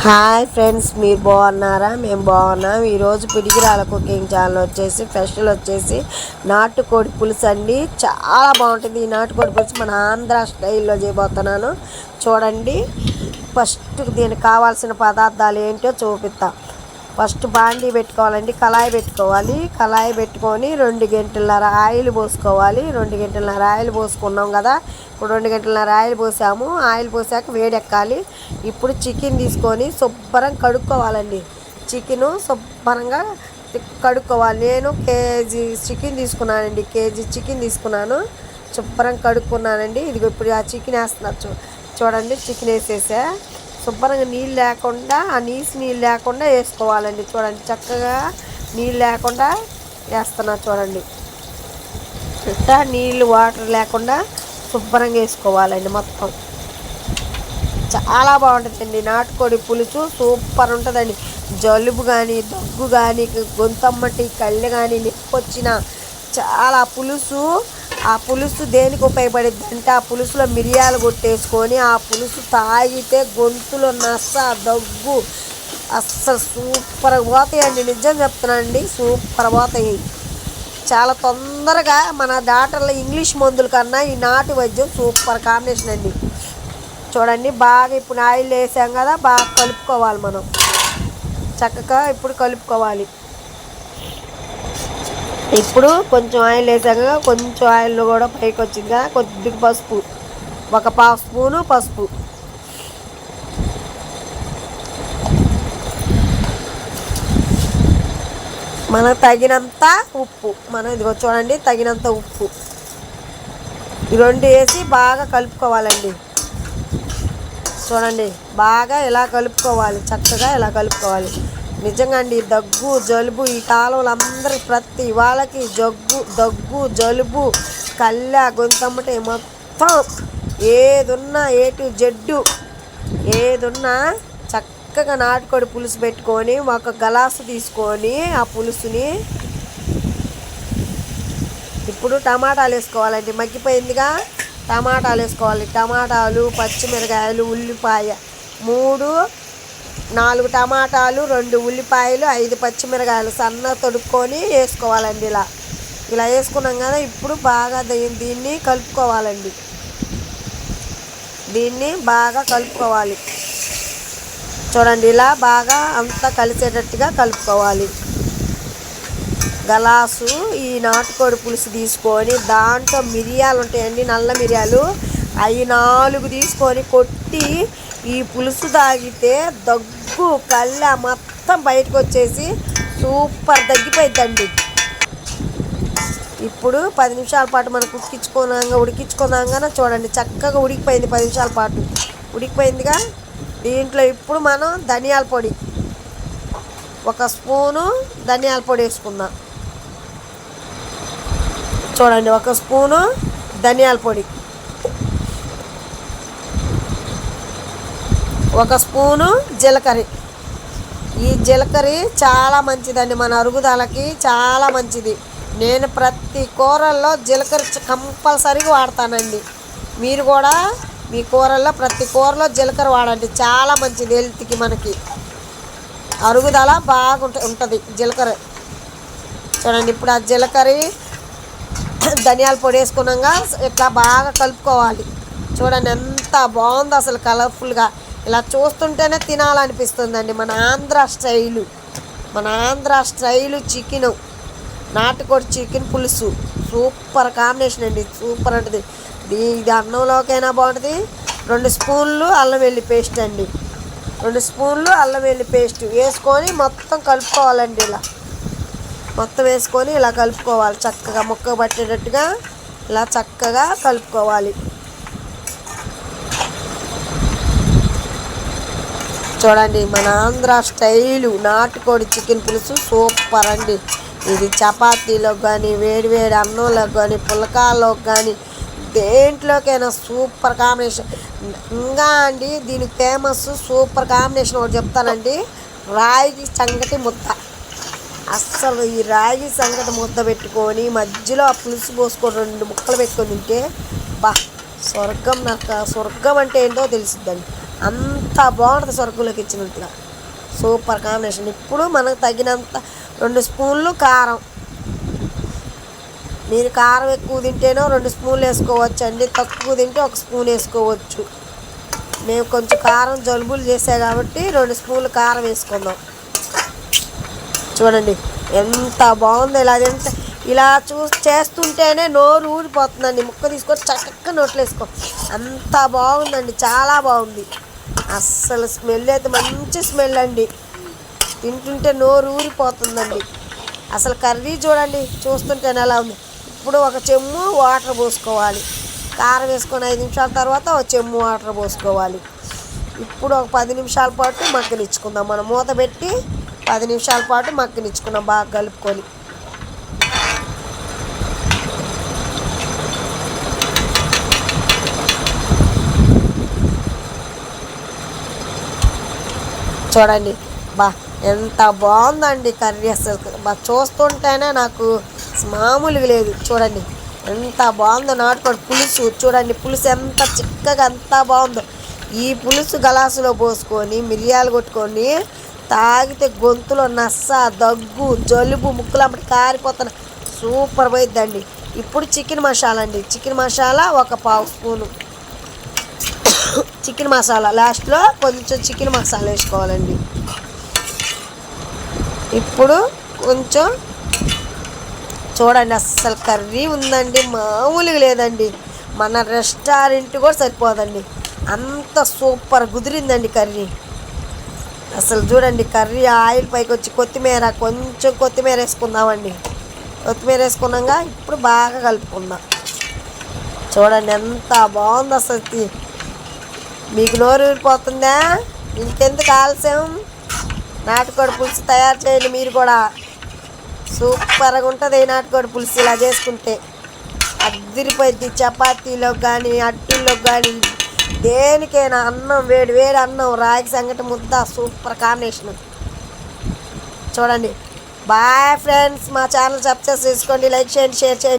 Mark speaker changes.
Speaker 1: Hi friends, మీరు బాగున్నారా? మేము బాగున్నాం. ఈరోజు పిడికిరాల కుకింగ్ ఛానల్ వచ్చేసి స్పెషల్ వచ్చేసి నాటుకోడి పులుసు అండి. చాలా బాగుంటుంది ఈ నాటుకోడి పులుసు. మన ఆంధ్ర స్టైల్లో చేయబోతున్నాను చూడండి. ఫస్ట్ దీనికి కావాల్సిన పదార్థాలు ఏంటో చూపిస్తా. ఫస్ట్ బాండీ పెట్టుకోవాలండి, కళాయి పెట్టుకోవాలి. కళాయి పెట్టుకొని 2 గంటలన్నర ఆయిల్ పోసుకోవాలి. 2 గంటలన్నర ఆయిల్ పోసుకున్నాం కదా, ఇప్పుడు 2 గంటలన్నర ఆయిల్ పోసాము. ఆయిల్ పోసాక వేడెక్కాలి. ఇప్పుడు చికెన్ తీసుకొని శుభ్రం కడుక్కోవాలండి. చికెను శుభ్రంగా కడుక్కోవాలి. నేను కేజీ చికెన్ తీసుకున్నానండి, కేజీ చికెన్ తీసుకున్నాను. శుభ్రం కడుక్కున్నానండి. ఇది ఇప్పుడు ఆ చికెన్ వేస్తున్నారు చూడండి. చికెన్ వేసేసా శుభ్రంగా నీళ్ళు లేకుండా, ఆ నీళ్ళు లేకుండా వేసుకోవాలండి. చూడండి చక్కగా నీళ్ళు లేకుండా వేస్తున్నా చూడండి. ఇట్లా నీళ్ళు వాటర్ లేకుండా శుభ్రంగా వేసుకోవాలండి. మొత్తం చాలా బాగుంటుందండి నాటుకోడి పులుసు. సూపర్ ఉంటుందండి. జలుబు కానీ, దగ్గు కానీ, గొంతమ్మటి, కళ్ళు కానీ, నొప్పి వచ్చిన చాలా ఆ పులుసు దేనికి ఉపయోగపడుద్ది అంటే, ఆ పులుసులో మిరియాలు కొట్టేసుకొని ఆ పులుసు తాగితే గొంతులో నస, దగ్గు అస్సలు సూపర్ పోతాయండి. నిజం చెప్తున్నానండి, సూపర్ పోతాయి. చాలా తొందరగా మన డాక్టర్ల ఇంగ్లీష్ మందుల కన్నా ఈ నాటు వైద్యం సూపర్ కాంబినేషన్ అండి. చూడండి బాగా ఇప్పుడు ఆయిల్ వేసాం కదా, బాగా కలుపుకోవాలి. మనం చక్కగా ఇప్పుడు కలుపుకోవాలి. ఇప్పుడు కొంచెం ఆయిల్ వేసాక కొంచెం ఆయిల్ కూడా పైకి వచ్చింది కదా, కొద్దిగా పసుపు, 1/2 స్పూను పసుపు, మనకు తగినంత ఉప్పు, ఇదిగో చూడండి తగినంత ఉప్పు, ఈ 2 వేసి బాగా కలుపుకోవాలండి. చూడండి బాగా ఇలా కలుపుకోవాలి, చక్కగా ఇలా కలుపుకోవాలి. నిజంగా అండి, దగ్గు జలుబు ఈ కాలంలో అందరికి ప్రతి వాళ్ళకి దగ్గు జలుబు, కళ్ళ, గొంతమ్మటే మొత్తం ఏదున్నా A to Z ఏదున్నా చక్కగా నాటుకోడి పులుసు పెట్టుకొని 1 గ్లాసు తీసుకొని ఆ పులుసుని ఇప్పుడు టమాటాలు వేసుకోవాలండి. మగ్గిపోయిందిగా, టమాటాలు వేసుకోవాలి. టమాటాలు, పచ్చిమిరకాయలు, ఉల్లిపాయ 4 టమాటాలు, 2 ఉల్లిపాయలు, 5 పచ్చిమిరకాయలు సన్న తొడుక్కొని వేసుకోవాలండి. ఇలా వేసుకున్నాం కదా, ఇప్పుడు బాగా దీన్ని కలుపుకోవాలండి. దీన్ని బాగా కలుపుకోవాలి. చూడండి ఇలా బాగా అంతా కలిసేటట్టుగా కలుపుకోవాలి. గ్లాసు ఈ నాటుకోడి పులుసు తీసుకొని దాంట్లో మిరియాలు ఉంటాయండి, నల్ల మిరియాలు, అవి 4 తీసుకొని కొట్టి ఈ పులుసు తాగితే దగ్గు కళ్ళ మొత్తం బయటకు వచ్చేసి సూపర్ తగ్గిపోయిద్దండి. ఇప్పుడు 10 నిమిషాల పాటు మనం ఉడికించుకున్నాగానే చూడండి చక్కగా ఉడికిపోయింది. 10 నిమిషాల పాటు ఉడికిపోయిందిగా. దీంట్లో ఇప్పుడు మనం ధనియాల పొడి 1 స్పూను ధనియాల పొడి వేసుకుందాం. చూడండి 1 స్పూను ధనియాల పొడి, 1 స్పూను జీలకర్ర. ఈ జీలకర్ర చాలా మంచిదండి, మన అరుగుదలకి చాలా మంచిది. నేను ప్రతి కూరల్లో జీలకర్ర కంపల్సరీగా వాడతానండి. మీరు కూడా మీ కూరల్లో ప్రతి కూరలో జీలకర్ర వాడండి, చాలా మంచిది హెల్త్కి, మనకి అరుగుదల ఉంటుంది జీలకర్ర. చూడండి ఇప్పుడు ఆ జీలకర్ర ధనియాల పొడి వేసుకున్నాక ఇట్లా బాగా కలుపుకోవాలి. చూడండి ఎంత బాగుందో అసలు, కలర్ఫుల్గా. ఇలా చూస్తుంటేనే తినాలనిపిస్తుందండి. మన ఆంధ్ర స్టైలు చికెను, నాటుకోడి చికెన్ పులుసు సూపర్ కాంబినేషన్ అండి, సూపర్ ఉంటుంది. ఇది అన్నంలోకైనా బాగుంటుంది. 2 స్పూన్లు అల్లం వెల్లి పేస్ట్ అండి, 2 స్పూన్లు అల్లం వెల్లి పేస్ట్ వేసుకొని మొత్తం కలుపుకోవాలండి. ఇలా మొత్తం వేసుకొని ఇలా కలుపుకోవాలి. చక్కగా ముక్క పట్టేటట్టుగా ఇలా చక్కగా కలుపుకోవాలి. చూడండి మన ఆంధ్ర స్టైలు నాటుకోడి చికెన్ పులుసు సూపర్ అండి. ఇది చపాతీలోకి కానీ, వేడివేడి అన్నంలోకి కానీ, పుల్కాల్లోకి కానీ, దేంట్లోకైనా సూపర్ కాంబినేషన్. ఇంకా అండి దీనికి ఫేమస్ సూపర్ కాంబినేషన్ ఒకటి చెప్తానండి, రాగి సంగటి ముద్ద. అస్సలు ఈ రాగి సంగటి ముద్ద పెట్టుకొని మధ్యలో ఆ పులుసు పోసుకొని 2 ముక్కలు పెట్టుకొని తింటే స్వర్గం. నాకు స్వర్గం అంటే ఏంటో తెలిసిద్దండి. అంత బాగుంటుంది సరుకులోకి ఇచ్చినట్టుగా. Super combination. ఇప్పుడు మనకు తగినంత 2 స్పూన్లు కారం. మీరు కారం ఎక్కువ తింటేనో 2 స్పూన్లు వేసుకోవచ్చు అండి, తక్కువ తింటే 1 స్పూన్ వేసుకోవచ్చు. మేము కొంచెం కారం జలుబులు చేసాయి కాబట్టి 2 స్పూన్లు కారం వేసుకుందాం. చూడండి ఎంత బాగుందో. ఇలా చేస్తుంటేనే నోరు ఊరిపోతుందండి. ముక్క తీసుకొని చక్కగా నోట్లో వేసుకో. అంత బాగుందండి, చాలా బాగుంది. అస్సలు స్మెల్ అయితే మంచి స్మెల్ అండి. తింటుంటే నోరు ఊరిపోతుందండి. అసలు కర్రీ చూడండి, చూస్తుంటేనే ఎలా ఉంది. ఇప్పుడు 1 చెంచా వాటర్ పోసుకోవాలి. కారం వేసుకొని 5 నిమిషాల తర్వాత 1 చెంచా వాటర్ పోసుకోవాలి. ఇప్పుడు ఒక 10 నిమిషాల పాటు మగ్గనిచ్చుకుందాం. మనం మూత పెట్టి 10 నిమిషాల పాటు మగ్గనిచ్చుకుందాం బాగా కలుపుకొని. చూడండి ఎంత బాగుందండి కర్రీ. అసలు చూస్తుంటేనే నాకు మామూలుగా లేదు. చూడండి ఎంత బాగుందో నాటుకోడి పులుసు. చూడండి పులుసు ఎంత చిక్కగా ఎంత బాగుందో. ఈ పులుసు గలాసులో పోసుకొని మిరియాలు కొట్టుకొని తాగితే గొంతులో నస్స, దగ్గు, జలుబు, ముక్కులమ్మటి కారిపోతున్న సూపర్ పోయిద్దండి. ఇప్పుడు చికెన్ మసాలా అండి. చికెన్ మసాలా 1 పావు స్పూను. చికెన్ మసాలా లాస్ట్లో కొంచెం చికెన్ మసాలా వేసుకోవాలండి. ఇప్పుడు కొంచెం చూడండి అస్సలు కర్రీ ఉందండి, మామూలుగా లేదండి. మన రెస్టారెంట్ కూడా సరిపోదండి, అంత సూపర్ కుదిరిందండి కర్రీ. అసలు చూడండి కర్రీ ఆయిల్ పైకి వచ్చి కొంచెం కొత్తిమీర వేసుకుందామండి. కొత్తిమీర వేసుకున్నాక ఇప్పుడు బాగా కలుపుకుందాం. చూడండి ఎంత బాగుంది అసలు. మీకు నోరు ఊరిపోతుందా? ఇంకెందుకు ఆలస్యం, నాటుకోడి పులుసు తయారు చేయండి మీరు కూడా. సూపర్గా ఉంటుంది ఈ నాటుకోడి పులుసు. ఇలా చేసుకుంటే అదిరిపోయింది. చపాతీలోకి కానీ అట్టిల్లోకి కానీ దేనికైనా అన్నం, వేడి వేడి అన్నం, రాగి సంగటి ముద్ద సూపర్ కాంబినేషన్. చూడండి. Bye friends. మా ఛానల్ సబ్స్క్రైబ్ చేసుకోండి, లైక్ చేయండి, షేర్ చేయండి.